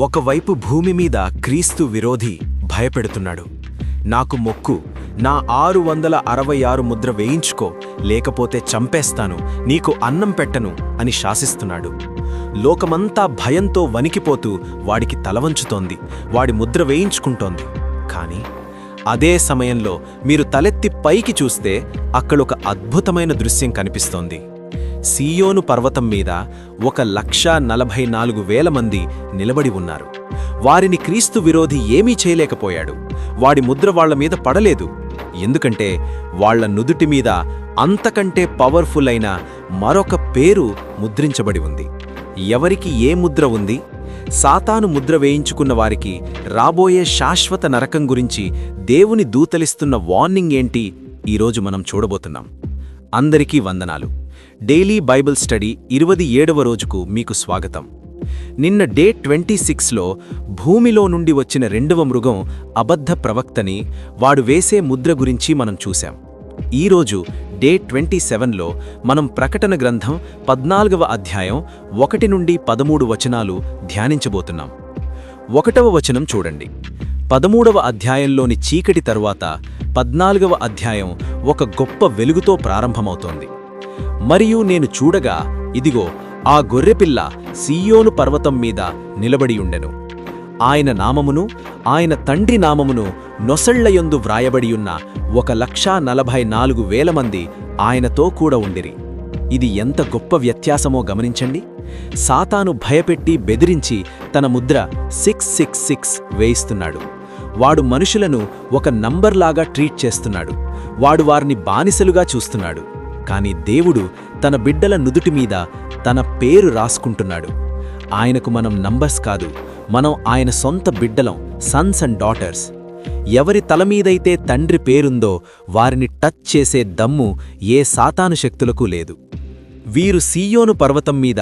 ఒకవైపు భూమి మీద క్రీస్తు విరోధి భయపెడుతున్నాడు. నాకు మొక్కు, నా 666 ముద్ర వేయించుకో, లేకపోతే చంపేస్తాను, నీకు అన్నం పెట్టను అని శాసిస్తున్నాడు. లోకమంతా భయంతో వణికిపోతూ వాడికి తలవంచుతోంది, వాడి ముద్ర వేయించుకుంటోంది. కాని అదే సమయంలో మీరు తలెత్తి పైకి చూస్తే అక్కడొక అద్భుతమైన దృశ్యం కనిపిస్తోంది. సీయోను పర్వతం మీద 1,44,000 మంది నిలబడి ఉన్నారు. వారిని క్రీస్తు విరోధి ఏమీ చేయలేకపోయాడు. వాడి ముద్ర వాళ్ల మీద పడలేదు. ఎందుకంటే వాళ్ల నుదుటి మీద అంతకంటే పవర్ఫుల్ అయిన మరొక పేరు ముద్రించబడి ఉంది. ఎవరికి ఏ ముద్ర ఉంది? సాతాను ముద్ర వేయించుకున్న వారికి రాబోయే శాశ్వత నరకం గురించి దేవుని దూతలిస్తున్న వార్నింగ్ ఏంటి ఈరోజు మనం చూడబోతున్నాం. అందరికీ వందనాలు. డైలీ బైబిల్ స్టడీ 27వ రోజుకు మీకు స్వాగతం. నిన్న డే 26లో భూమిలో నుండి వచ్చిన రెండవ మృగం అబద్ధ ప్రవక్తని, వాడు వేసే ముద్ర గురించి మనం చూశాం. ఈరోజు డే 27లో మనం ప్రకటన గ్రంథం 14వ అధ్యాయం 1 నుండి 13 వచనాలు ధ్యానించబోతున్నాం. 1వ వచనం చూడండి. 13వ అధ్యాయంలోని చీకటి తరువాత 14వ అధ్యాయం ఒక గొప్ప వెలుగుతో ప్రారంభమవుతోంది. మరియు నేను చూడగా, ఇదిగో, ఆ గొర్రెపిల్ల సీయోను పర్వతం మీద నిలబడియుండెను. ఆయన నామమును ఆయన తండ్రి నామమును నొసళ్లయందు వ్రాయబడియున్న 1,44,000 మంది ఆయనతో కూడా ఉండిరి. ఇది ఎంత గొప్ప వ్యత్యాసమో గమనించండి. సాతాను భయపెట్టి బెదిరించి తన ముద్ర 666 వేయిస్తున్నాడు. వాడు మనుషులను ఒక నంబర్లాగా ట్రీట్ చేస్తున్నాడు. వాడు వారిని బానిసలుగా చూస్తున్నాడు. కాని దేవుడు తన బిడ్డల నుదుటి మీద తన పేరు రాసుకుంటున్నాడు. ఆయనకు మనం నంబర్స్ కాదు, మనం ఆయన సొంత బిడ్డలం, సన్స్ అండ్ డాటర్స్. ఎవరి తలమీదైతే తండ్రి పేరుందో వారిని టచ్ చేసే దమ్ము ఏ సాతాను శక్తులకు లేదు. వీరు సీయోను పర్వతం మీద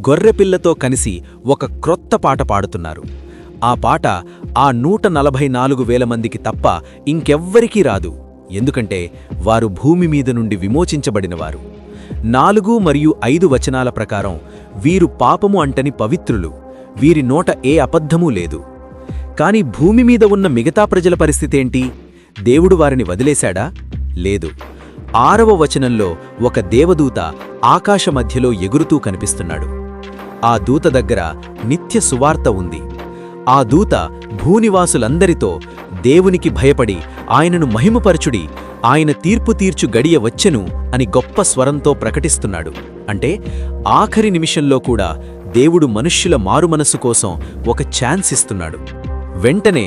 గొర్రెపిల్లతో కలిసి ఒక క్రొత్త పాట పాడుతున్నారు. ఆ పాట ఆ 144,000 మందికి తప్ప ఇంకెవ్వరికీ రాదు. ఎందుకంటే వారు భూమి మీద నుండి విమోచించబడినవారు. 4 మరియు 5 వచనాల ప్రకారం వీరు పాపము అంటని పవిత్రులు, వీరి నోట ఏ అబద్ధమూ లేదు. కాని భూమి మీద ఉన్న మిగతా ప్రజల పరిస్థితేంటి? దేవుడు వారిని వదిలేశాడా? లేదు. 6వ వచనంలో ఒక దేవదూత ఆకాశ మధ్యలో ఎగురుతూ కనిపిస్తున్నాడు. ఆ దూత దగ్గర నిత్య సువార్త ఉంది. ఆ దూత భూనివాసులందరితో దేవునికి భయపడి ఆయనను మహిమపరచుడి, ఆయన తీర్పు తీర్చు గడియ వచ్చెను అని గొప్ప స్వరంతో ప్రకటిస్తున్నాడు. అంటే ఆఖరి నిమిషంలో కూడా దేవుడు మనుష్యుల మారుమనస్సు కోసం ఒక ఛాన్స్ ఇస్తున్నాడు. వెంటనే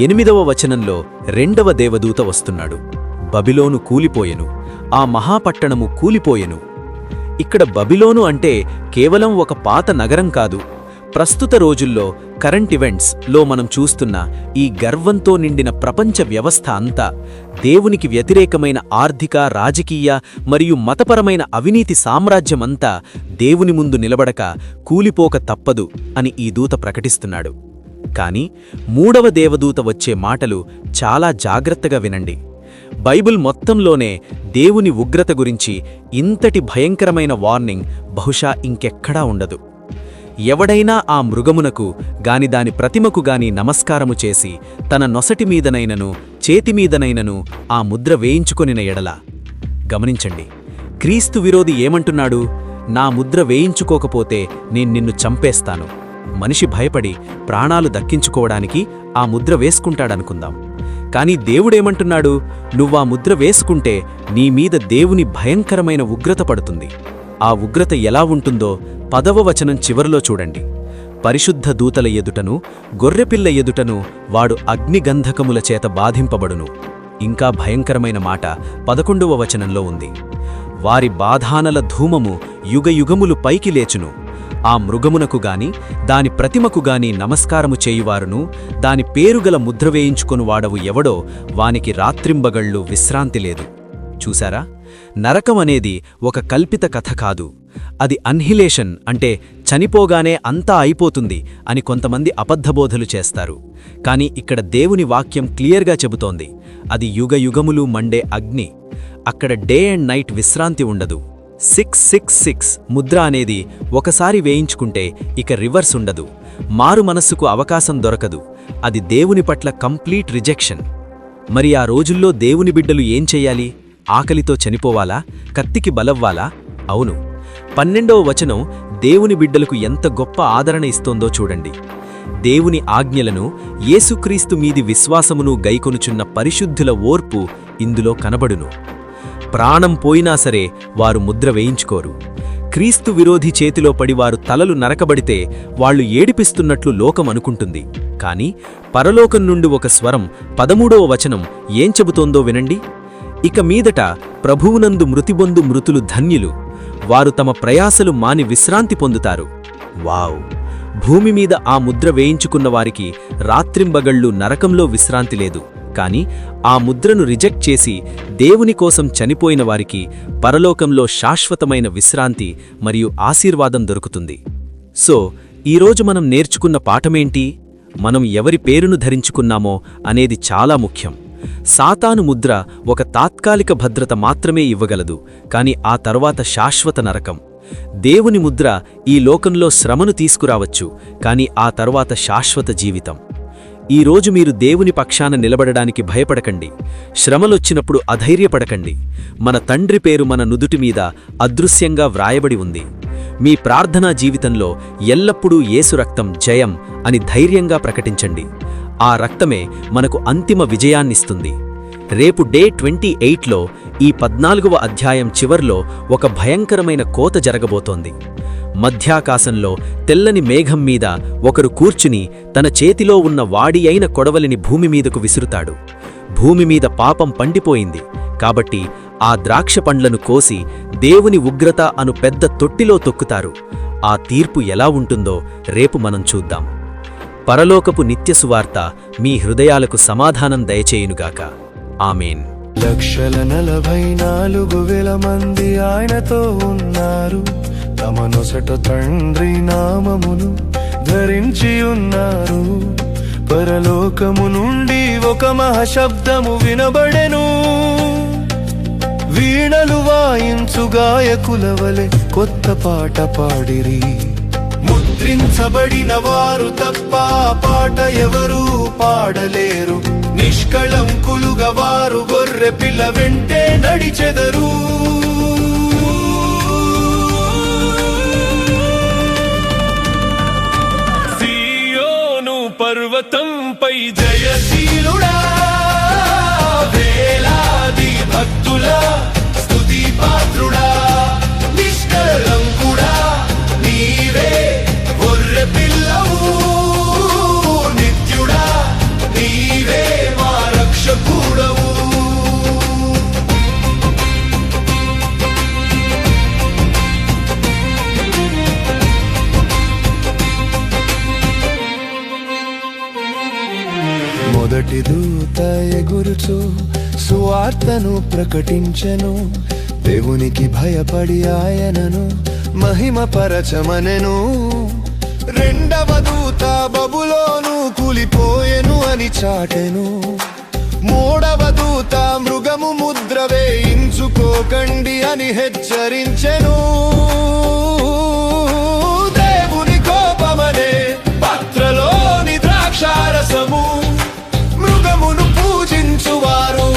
8వ వచనంలో రెండవ దేవదూత వస్తున్నాడు. బబిలోను కూలిపోయెను, ఆ మహాపట్టణము కూలిపోయెను. ఇక్కడ బబిలోను అంటే కేవలం ఒక పాత నగరం కాదు. ప్రస్తుత రోజుల్లో కరెంట్ ఈవెంట్స్లో మనం చూస్తున్న ఈ గర్వంతో నిండిన ప్రపంచ వ్యవస్థ అంతా దేవునికి వ్యతిరేకమైన ఆర్థిక, రాజకీయ మరియు మతపరమైన అవినీతి సామ్రాజ్యమంతా దేవుని ముందు నిలబడక కూలిపోక తప్పదు అని ఈ దూత ప్రకటిస్తున్నాడు. కాని 3వ దేవదూత వచ్చే మాటలు చాలా జాగ్రత్తగా వినండి. బైబిల్ మొత్తంలోనే దేవుని ఉగ్రత గురించి ఇంతటి భయంకరమైన వార్నింగ్ బహుశా ఇంకెక్కడా ఉండదు. ఎవడైనా ఆ మృగమునకు గాని దాని ప్రతిమకు గాని నమస్కారము చేసి తన నొసటి మీదనైనను చేతిమీదనైనను ఆ ముద్ర వేయించుకొనిన ఎడల. గమనించండి, క్రీస్తు విరోధి ఏమంటున్నాడు? నా ముద్ర వేయించుకోకపోతే నేను నిన్ను చంపేస్తాను. మనిషి భయపడి ప్రాణాలు దక్కించుకోవడానికి ఆ ముద్ర వేసుకుంటాడనుకుందాం. కాని దేవుడేమంటున్నాడు? నువ్వా ముద్ర వేసుకుంటే నీ మీద దేవుని భయంకరమైన ఉగ్రత పడుతుంది. ఆ ఉగ్రత ఎలా ఉంటుందో 10వ వచనం చివరిలో చూడండి. పరిశుద్ధ దూతల ఎదుటను గొర్రెపిల్ల ఎదుటను వాడు అగ్నిగంధకముల చేత బాధింపబడును. ఇంకా భయంకరమైన మాట 11వ వచనంలో ఉంది. వారి బాధానల ధూమము యుగయుగములు పైకి లేచును. ఆ మృగమునకు గాని దాని ప్రతిమకు గాని నమస్కారము చేయువారును దాని పేరుగల ముద్ర వేయించుకొను వాడవు ఎవడో వానికి రాత్రింబగళ్ళు విశ్రాంతి లేదు. చూశారా? నరకం అనేది ఒక కల్పిత కథ కాదు. అది అన్హిలేషన్, అంటే చనిపోగానే అంతా అయిపోతుంది అని కొంతమంది అబద్ధబోధలు చేస్తారు. కాని ఇక్కడ దేవుని వాక్యం క్లియర్గా చెబుతోంది, అది యుగయుగములు మండే అగ్ని. అక్కడ డే అండ్ నైట్ విశ్రాంతి ఉండదు. 666 ముద్ర అనేది ఒకసారి వేయించుకుంటే ఇక రివర్స్ ఉండదు. మారు మనస్సుకు అవకాశం దొరకదు. అది దేవుని పట్ల కంప్లీట్ రిజెక్షన్. మరి ఆ రోజుల్లో దేవుని బిడ్డలు ఏం చెయ్యాలి? ఆకలితో చనిపోవాలా? కత్తికి బలవ్వాలా? అవును. 12వ వచనం దేవుని బిడ్డలకు ఎంత గొప్ప ఆదరణ ఇస్తోందో చూడండి. దేవుని ఆజ్ఞలను, యేసుక్రీస్తు మీది విశ్వాసమును గైకొనుచున్న పరిశుద్ధుల ఓర్పు ఇందులో కనబడును. ప్రాణం పోయినా సరే వారు ముద్ర వేయించుకోరు. క్రీస్తు విరోధి చేతిలో పడి వారు తలలు నరకబడితే వాళ్లు ఏడిపిస్తున్నట్లు లోకం అనుకుంటుంది. కాని పరలోకం నుండి ఒక స్వరం 13వ వచనం ఏం చెబుతోందో వినండి. ఇక మీదట ప్రభువునందు మృతిబొందు మృతులు ధన్యులు, వారు తమ ప్రయాసలు మాని విశ్రాంతి పొందుతారు. వావ్! భూమి మీద ఆ ముద్ర వేయించుకున్న వారికి రాత్రింబగళ్ళు నరకంలో విశ్రాంతి లేదు. కాని ఆ ముద్రను రిజెక్ట్ చేసి దేవుని కోసం చనిపోయిన వారికి పరలోకంలో శాశ్వతమైన విశ్రాంతి మరియు ఆశీర్వాదం దొరుకుతుంది. సో, ఈరోజు మనం నేర్చుకున్న పాఠమేంటి? మనం ఎవరి పేరును ధరించుకున్నామో అనేది చాలా ముఖ్యం. సాతాను ముద్ర ఒక తాత్కాలిక భద్రత మాత్రమే ఇవ్వగలదు, కాని ఆ తర్వాత శాశ్వత నరకం. దేవుని ముద్ర ఈ లోకంలో శ్రమను తీసుకురావచ్చు, కాని ఆ తర్వాత శాశ్వత జీవితం. ఈరోజు మీరు దేవుని పక్షాన నిలబడడానికి భయపడకండి. శ్రమలొచ్చినప్పుడు అధైర్యపడకండి. మన తండ్రి పేరు మన నుదుటి మీద అదృశ్యంగా వ్రాయబడి ఉంది. మీ ప్రార్థనా జీవితంలో ఎల్లప్పుడూ యేసు రక్తం జయం అని ధైర్యంగా ప్రకటించండి. ఆ రక్తమే మనకు అంతిమ విజయాన్నిస్తుంది. రేపు డే 28లో ఈ 14వ అధ్యాయం చివర్లో ఒక భయంకరమైన కోత జరగబోతోంది. మధ్యాకాశంలో తెల్లని మేఘం మీద ఒకరు కూర్చుని తన చేతిలో ఉన్న వాడి అయిన కొడవలిని భూమిమీదకు విసురుతాడు. భూమిమీద పాపం పండిపోయింది కాబట్టి ఆ ద్రాక్ష పండ్లను కోసి దేవుని ఉగ్రత అను పెద్ద తొట్టిలో తొక్కుతారు. ఆ తీర్పు ఎలా ఉంటుందో రేపు మనం చూద్దాం. పరలోకపు నిత్య సువార్త మీ హృదయాలకు సమాధానం దయచేయునుగాక. ఆమేన్. 1,44,000 మంది ఆయనతో ఉన్నారు. తమ నొసట తండ్రి నామమును ధరించి ఉన్నారు. పరలోకము నుండి ఒక మహాశబ్దము వినబడెను. వీణలు వాయించు గాయకుల వలె కొత్త పాట పాడిరి. ముద్రించబడిన వారు తప్ప పాట ఎవరూ పాడలేరు. నిష్కళంకులుగా వారు గొర్రె పిల్ల వెంటే నడిచెదరు. సియోను పర్వతంపై జయశీలుడా, వేలాది భక్తుల స్తుతి పాత్రుడా, నిష్కళంకుడా నీవే గొర్రె పిల్లవు. నిత్యుడా నీవే మా రక్షకుడవు. మొదటి దూత ఎగురుచు సువార్తను ప్రకటించెను. దేవునికి భయపడి ఆయనను మహిమపరచమనెను. రెండవ దూత బబులోను కూలిపోయెను అని చాటెను. మూడవ దూత మృగము ముద్ర వేయించుకోకండి అని హెచ్చరించెను. దేవుని కోపమనే పాత్రలోని ద్రాక్షారసము మృగమును పూజించువారు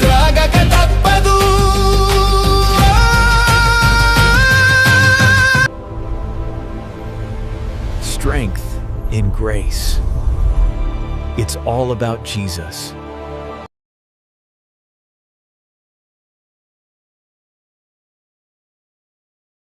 త్రాగక తప్పదు. Strength in grace. It's all about Jesus.